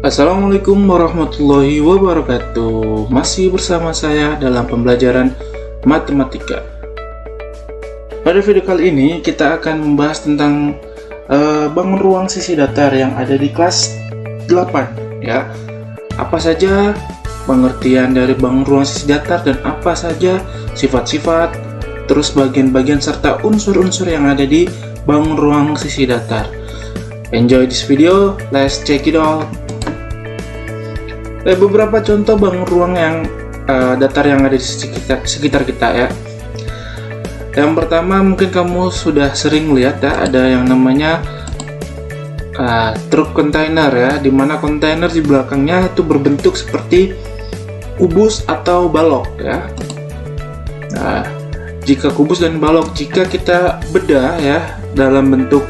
Assalamualaikum warahmatullahi wabarakatuh. Masih bersama saya dalam pembelajaran matematika. Pada video kali ini kita akan membahas tentang bangun ruang sisi datar yang ada di kelas 8 ya. Apa saja pengertian dari bangun ruang sisi datar dan apa saja sifat-sifat, terus bagian-bagian serta unsur-unsur yang ada di bangun ruang sisi datar. Enjoy this video, let's check it out. Beberapa contoh bangun ruang yang datar yang ada di sekitar kita ya. Yang pertama mungkin kamu sudah sering lihat ya, ada yang namanya truk kontainer ya, dimana kontainer di belakangnya itu berbentuk seperti kubus atau balok ya. Nah, jika kubus dan balok, jika kita bedah ya dalam bentuk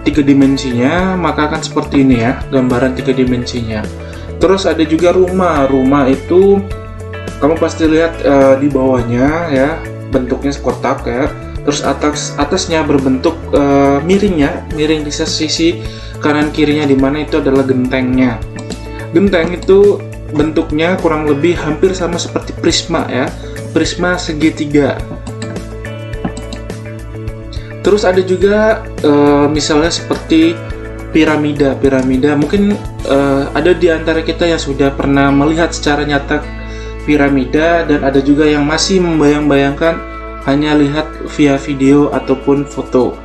tiga dimensinya, maka akan seperti ini ya, gambaran tiga dimensinya. Terus ada juga rumah itu kamu pasti lihat di bawahnya ya, bentuknya kotak ya. Terus atasnya berbentuk miring di sisi kanan kirinya, dimana itu adalah gentengnya. Genteng itu bentuknya kurang lebih hampir sama seperti prisma ya, prisma segitiga. Terus ada juga misalnya seperti piramida. Mungkin ada di antara kita yang sudah pernah melihat secara nyata piramida, dan ada juga yang masih membayang-bayangkan hanya lihat via video ataupun foto.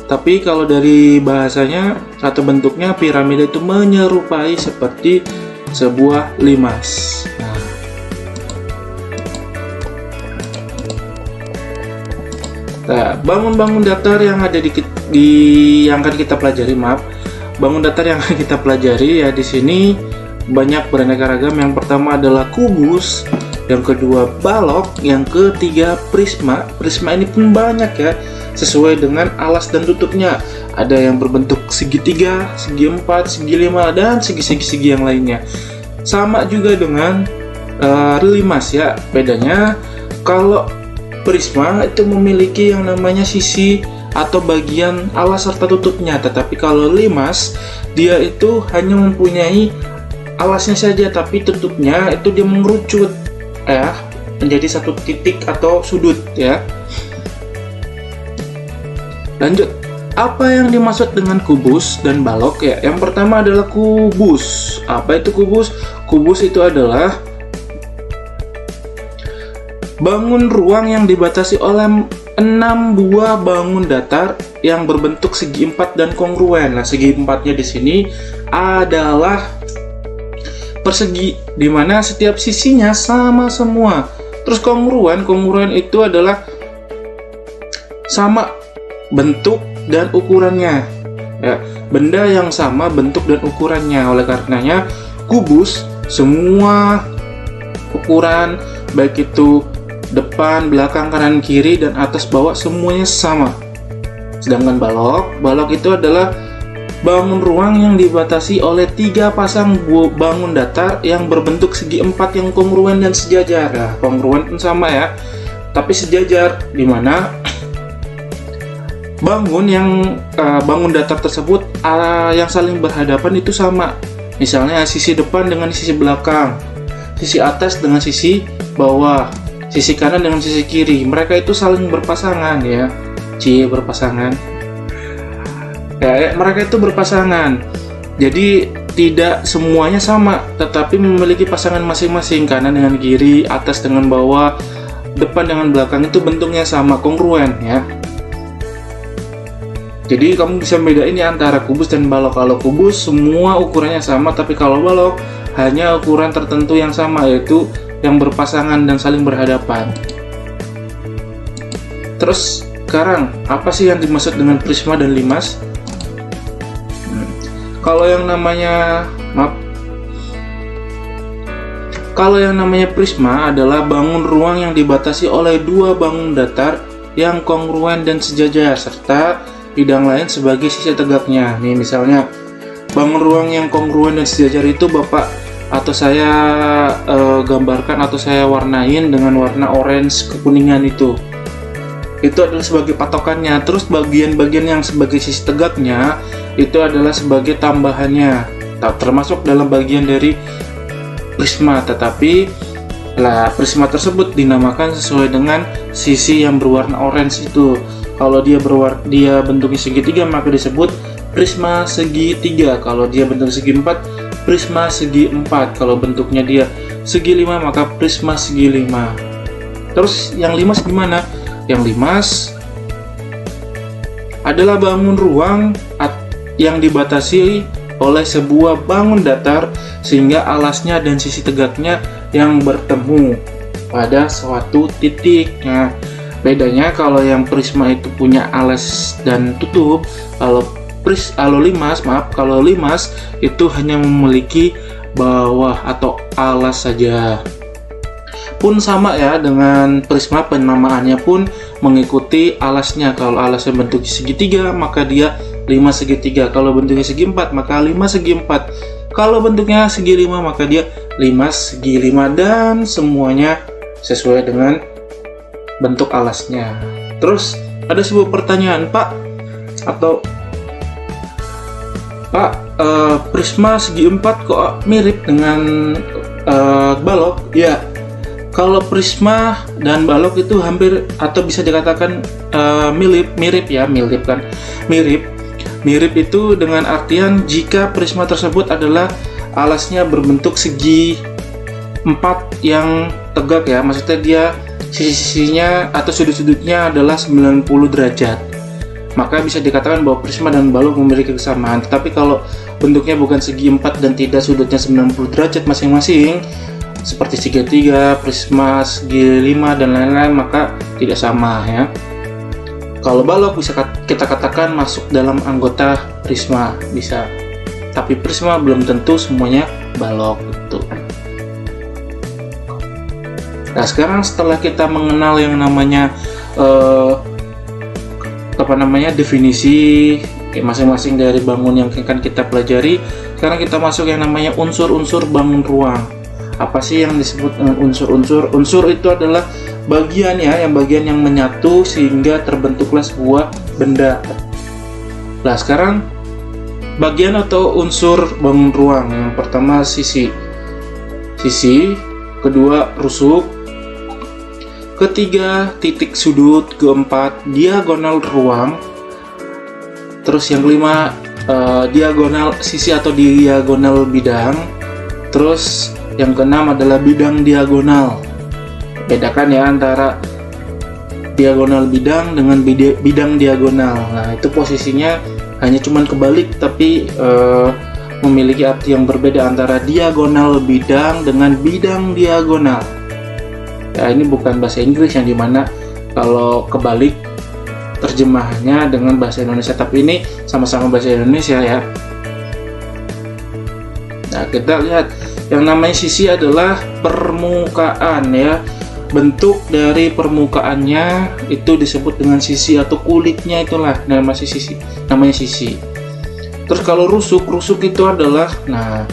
Tapi kalau dari bahasanya atau bentuknya, piramida itu menyerupai seperti sebuah limas. Nah, bangun-bangun datar yang ada yang akan kita pelajari, bangun datar yang akan kita pelajari ya di sini banyak beraneka ragam. Yang pertama adalah kubus, yang kedua balok, yang ketiga prisma. Prisma ini pun banyak ya, sesuai dengan alas dan tutupnya. Ada yang berbentuk segitiga, segi 4, segi 5, dan segi-segi yang lainnya. Sama juga dengan limas ya. Bedanya kalau prisma itu memiliki yang namanya sisi atau bagian alas serta tutupnya, tetapi kalau limas dia itu hanya mempunyai alasnya saja, tapi tutupnya itu dia mengerucut ya menjadi satu titik atau sudut ya. Lanjut, apa yang dimaksud dengan kubus dan balok ya? Yang pertama adalah kubus. Apa itu kubus? Kubus itu adalah bangun ruang yang dibatasi oleh 6 buah bangun datar yang berbentuk segi 4 dan kongruen. Nah, segi 4-nya di sini adalah persegi, di mana setiap sisinya sama semua. Terus kongruen itu adalah sama bentuk dan ukurannya. Ya, benda yang sama bentuk dan ukurannya. Oleh karenanya, kubus semua ukuran, baik itu depan, belakang, kanan, kiri, dan atas, bawah, semuanya sama. Sedangkan balok itu adalah bangun ruang yang dibatasi oleh 3 pasang bangun datar yang berbentuk segi 4 yang kongruen dan sejajar. Nah, kongruen pun sama ya, tapi sejajar, dimana bangun datar tersebut yang saling berhadapan itu sama. Misalnya sisi depan dengan sisi belakang, sisi atas dengan sisi bawah, sisi kanan dengan sisi kiri, mereka itu saling berpasangan ya. Berpasangan ya, mereka itu berpasangan. Jadi tidak semuanya sama, tetapi memiliki pasangan masing-masing. Kanan dengan kiri, atas dengan bawah, depan dengan belakang, itu bentuknya sama, kongruen ya. Jadi kamu bisa bedain ini antara kubus dan balok. Kalau kubus semua ukurannya sama, tapi kalau balok hanya ukuran tertentu yang sama, yaitu yang berpasangan dan saling berhadapan. Terus sekarang apa sih yang dimaksud dengan prisma dan limas? Kalau yang namanya prisma adalah bangun ruang yang dibatasi oleh 2 bangun datar yang kongruen dan sejajar, serta bidang lain sebagai sisi tegaknya. Nih misalnya bangun ruang yang kongruen dan sejajar itu Bapak atau saya gambarkan atau saya warnain dengan warna orange kekuningan itu. itu adalah sebagai patokannya. Terus bagian-bagian yang sebagai sisi tegaknya itu adalah sebagai tambahannya. termasuk dalam bagian dari prisma, tetapi prisma tersebut dinamakan sesuai dengan sisi yang berwarna orange itu. Kalau dia bentuknya segitiga maka disebut prisma segitiga. Kalau dia bentuk segi 4, prisma segi 4. Kalau bentuknya dia segi 5 maka prisma segi 5. Terus yang limas gimana? Yang limas adalah bangun ruang yang dibatasi oleh sebuah bangun datar sehingga alasnya dan sisi tegaknya yang bertemu pada suatu titik. Nah, bedanya kalau yang prisma itu punya alas dan tutup, kalau limas itu hanya memiliki bawah atau alas saja. Pun sama ya dengan prisma, penamaannya pun mengikuti alasnya. Kalau alasnya bentuk segitiga maka dia limas segitiga. Kalau bentuknya segi 4 maka limas segi 4. Kalau bentuknya segi 5 maka dia limas segi 5, dan semuanya sesuai dengan bentuk alasnya. Terus ada sebuah pertanyaan, Pak, prisma segi 4 kok mirip dengan balok? Ya, kalau prisma dan balok itu hampir atau bisa dikatakan mirip itu dengan artian jika prisma tersebut adalah alasnya berbentuk segi 4 yang tegak ya, maksudnya dia sisi-sisinya atau sudut-sudutnya adalah 90 derajat, maka bisa dikatakan bahwa prisma dan balok memiliki kesamaan. Tetapi kalau bentuknya bukan segi 4 dan tidak sudutnya 90 derajat masing-masing, seperti segitiga, prisma segi 5 dan lain-lain, maka tidak sama ya. Kalau balok bisa kita katakan masuk dalam anggota prisma, bisa. Tapi prisma belum tentu semuanya balok gitu. Nah, sekarang setelah kita mengenal yang namanya definisi masing-masing dari bangun yang akan kita pelajari, sekarang kita masuk yang namanya unsur-unsur bangun ruang. Apa sih yang disebut dengan unsur-unsur? Unsur itu adalah bagian yang menyatu sehingga terbentuklah sebuah benda. Nah, sekarang bagian atau unsur bangun ruang. Yang pertama sisi, kedua rusuk, ketiga titik sudut, keempat diagonal ruang, terus yang kelima diagonal sisi atau diagonal bidang, terus yang keenam adalah bidang diagonal. Bedakan ya antara diagonal bidang dengan bidang diagonal. Nah, itu posisinya hanya cuman kebalik, tapi memiliki arti yang berbeda antara diagonal bidang dengan bidang diagonal. Ya, ini bukan bahasa Inggris yang dimana kalau kebalik terjemahannya dengan bahasa Indonesia, tapi ini sama-sama bahasa Indonesia ya. Nah, kita lihat yang namanya sisi adalah permukaan ya. Bentuk dari permukaannya itu disebut dengan sisi atau kulitnya, itulah namanya sisi. Terus kalau rusuk itu adalah, nah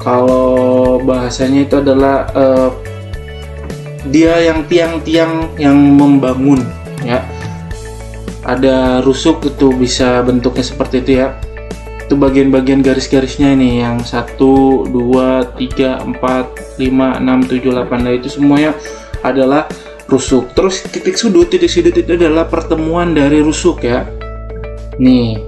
kalau bahasanya itu adalah dia yang tiang-tiang yang membangun ya. Ada rusuk itu bisa bentuknya seperti itu ya. Itu bagian-bagian garis-garisnya ini yang 1, 2, 3, 4, 5, 6, 7, 8. Nah, itu semuanya adalah rusuk. Terus titik sudut itu adalah pertemuan dari rusuk ya. Nih,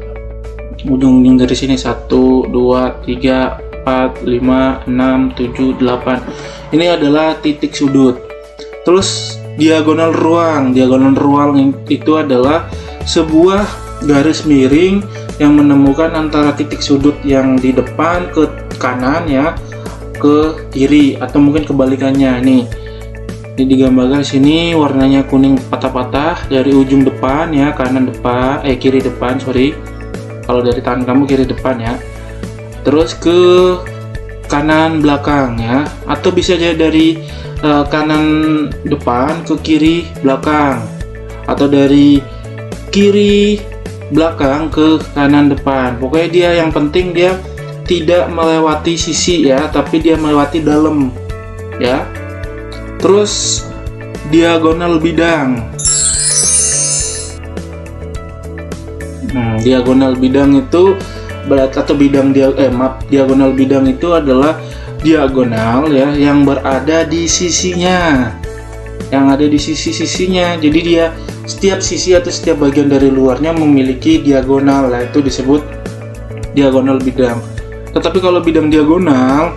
ujung-ujung dari sini 1, 2, 3, 4, 5, 6, 7, 8. Ini adalah titik sudut. Terus diagonal ruang itu adalah sebuah garis miring yang menemukan antara titik sudut yang di depan ke kanan ya, ke kiri, atau mungkin kebalikannya. Nih, ini digambarkan sini warnanya kuning patah-patah dari ujung depan ya, kiri depan, kalau dari tangan kamu kiri depan ya, terus ke kanan belakang ya, atau bisa jadi dari kanan depan ke kiri belakang, atau dari kiri belakang ke kanan depan. Pokoknya dia yang penting dia tidak melewati sisi ya, tapi dia melewati dalam ya. Terus diagonal bidang. Diagonal bidang itu atau bidang diagonal bidang itu adalah diagonal ya yang berada di sisinya, jadi dia setiap sisi atau setiap bagian dari luarnya memiliki diagonal, nah itu disebut diagonal bidang. Tetapi kalau bidang diagonal,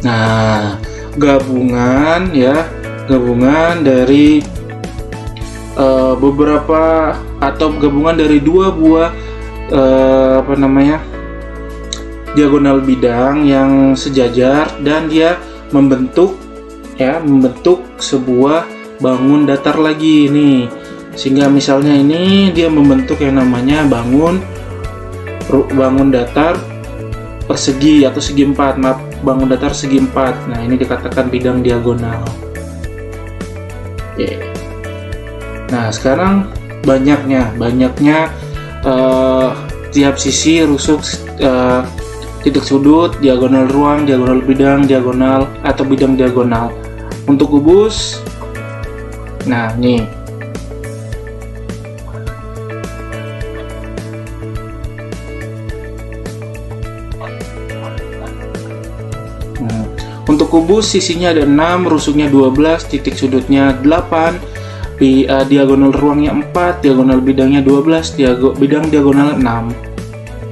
nah gabungan dari beberapa atau gabungan dari dua buah diagonal bidang yang sejajar, dan dia membentuk sebuah bangun datar lagi nih. Sehingga misalnya ini dia membentuk yang namanya bangun datar persegi atau segi empat, bangun datar segi empat. Nah, ini dikatakan bidang diagonal. Oke. Nah, sekarang banyaknya tiap sisi, rusuk, titik sudut, diagonal ruang, diagonal bidang, diagonal atau bidang diagonal. Untuk kubus, nah nih untuk kubus sisinya ada 6, rusuknya 12, titik sudutnya 8, diagonal ruangnya 4, diagonal bidangnya 12, bidang diagonal 6.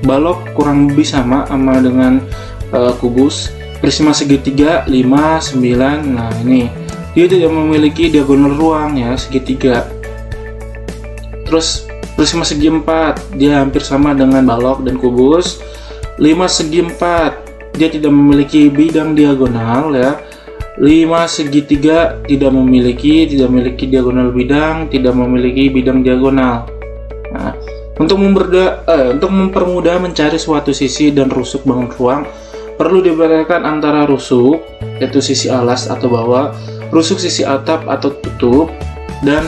Balok kurang lebih sama dengan kubus. Prisma segitiga 5, 9. Nah, ini dia tidak memiliki diagonal ruang ya, segitiga. Terus prisma segi 4, dia hampir sama dengan balok dan kubus. 5 segi 4, dia tidak memiliki bidang diagonal ya. 5 segitiga tidak memiliki diagonal bidang, tidak memiliki bidang diagonal. Nah, untuk mempermudah mencari suatu sisi dan rusuk bangun ruang, perlu dibedakan antara rusuk, yaitu sisi alas atau bawah, rusuk sisi atap atau tutup, dan